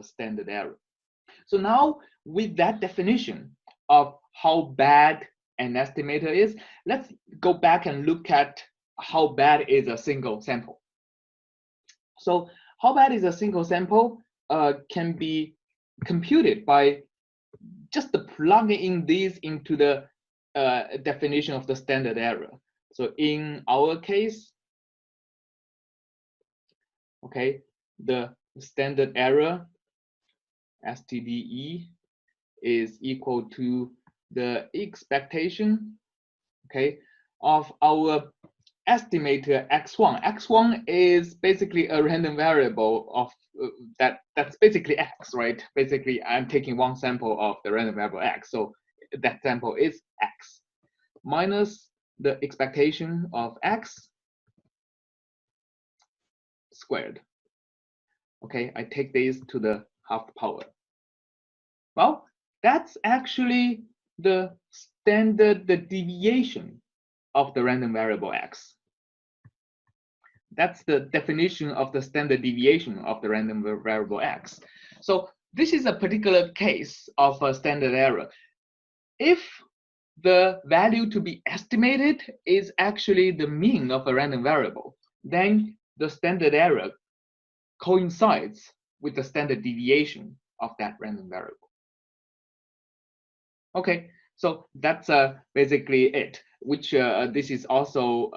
standard error. So now with that definition of how bad an estimator is, let's go back and look at how bad is a single sample. So how bad is a single sample can be computed by just plugging in these into the definition of the standard error. So in our case, okay, the standard error STDE is equal to the expectation, okay, of our estimator x1. X1 is basically a random variable of that's basically x, right? Basically, I'm taking one sample of the random variable x, so that sample is x minus the expectation of x squared. Okay, I take this to the half power. Well, that's actually the standard deviation of the random variable x. That's the definition of the standard deviation of the random variable x. So this is a particular case of a standard error. If the value to be estimated is actually the mean of a random variable, then the standard error coincides with the standard deviation of that random variable. Okay, so that's basically it, which this is also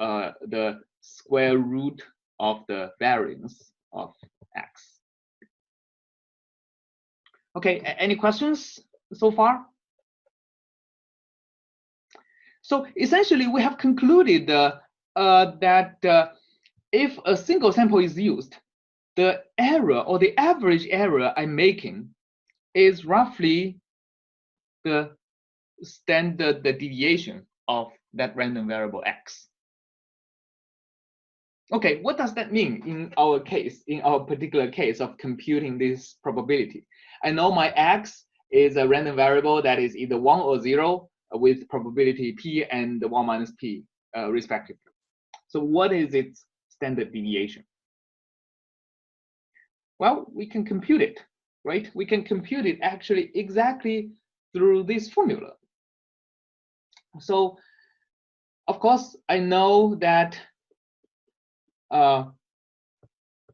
the square root of the variance of x. Okay, any questions so far? So essentially, we have concluded that if a single sample is used, the error or the average error I'm making is roughly the standard deviation of that random variable x. Okay, what does that mean in our case, in our particular case of computing this probability? I know my x is a random variable that is either 1 or 0 with probability p and 1 minus p respectively. So what is its standard deviation? Well, we can compute it, right? We can compute it actually exactly through this formula. So, of course, I know that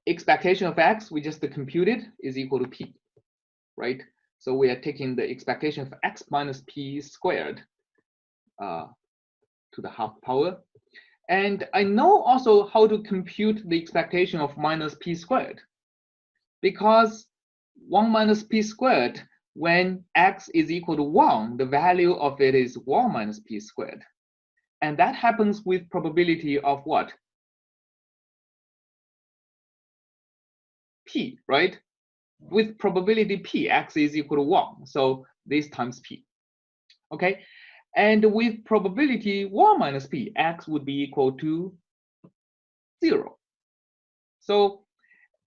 expectation of x, we just computed, is equal to p, right? So we are taking the expectation of x minus p squared to the half power. And I know also how to compute the expectation of minus p squared, because 1 minus p squared, when x is equal to 1, the value of it is 1 minus p squared. And that happens with probability of what? P, right? With probability p, x is equal to 1. So this times p. Okay. And with probability 1 minus p, x would be equal to 0. So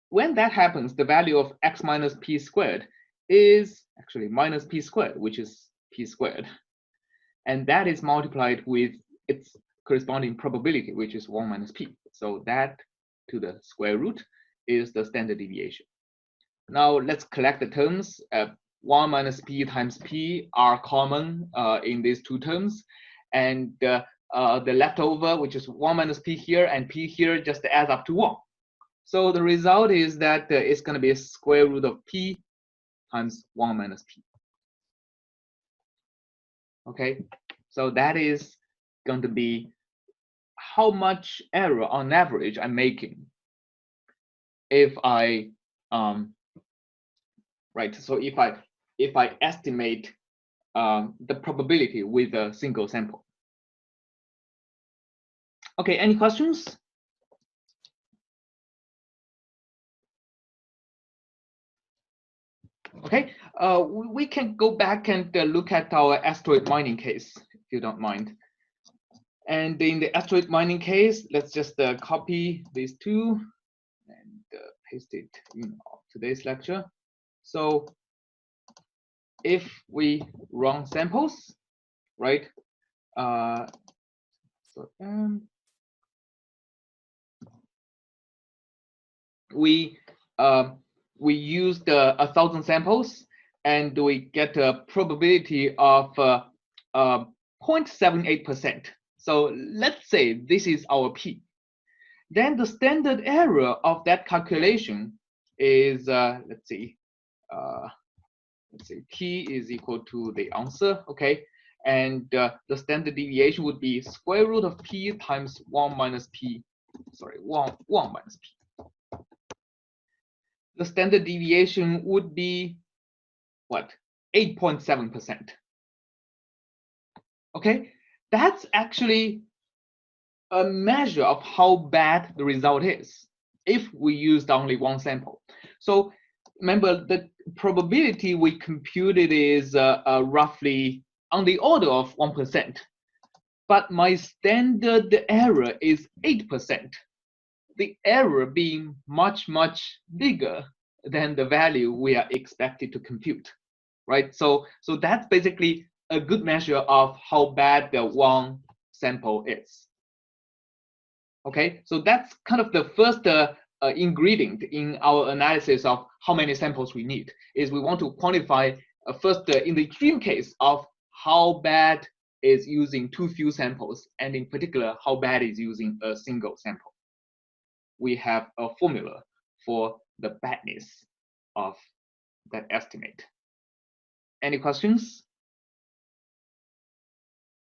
when that happens, the value of x minus p squared is actually minus p squared, which is p squared. And that is multiplied with its corresponding probability, which is 1 minus p. So that to the square root is the standard deviation. Now let's collect the terms. 1 minus p times p are common in these two terms. And the leftover, which is 1 minus p here and p here, just adds up to 1. So the result is that it's going to be a square root of p times 1 minus p. Okay, so that is going to be how much error on average I'm making if I right. So if I estimate the probability with a single sample. Okay, any questions? Okay, we can go back and look at our asteroid mining case, if you don't mind. And in the asteroid mining case, let's just copy these two and paste it in today's lecture. So if we run samples, right? We we used 1,000 samples, and we get a probability of 0.78%. So let's say this is our P. Then the standard error of that calculation is, let's see, T is equal to the answer, okay? And the standard deviation would be square root of P times 1 minus P, sorry, 1 minus P. The standard deviation would be what? 8.7%. Okay, that's actually a measure of how bad the result is if we used only one sample. So remember, the probability we computed is roughly on the order of 1%, but my standard error is 8%. The error being much, much bigger than the value we are expected to compute, right? So that's basically a good measure of how bad the one sample is. Okay, so that's kind of the first ingredient in our analysis of how many samples we need, is we want to quantify first in the extreme case of how bad is using too few samples, and in particular, how bad is using a single sample. We have a formula for the badness of that estimate. Any questions?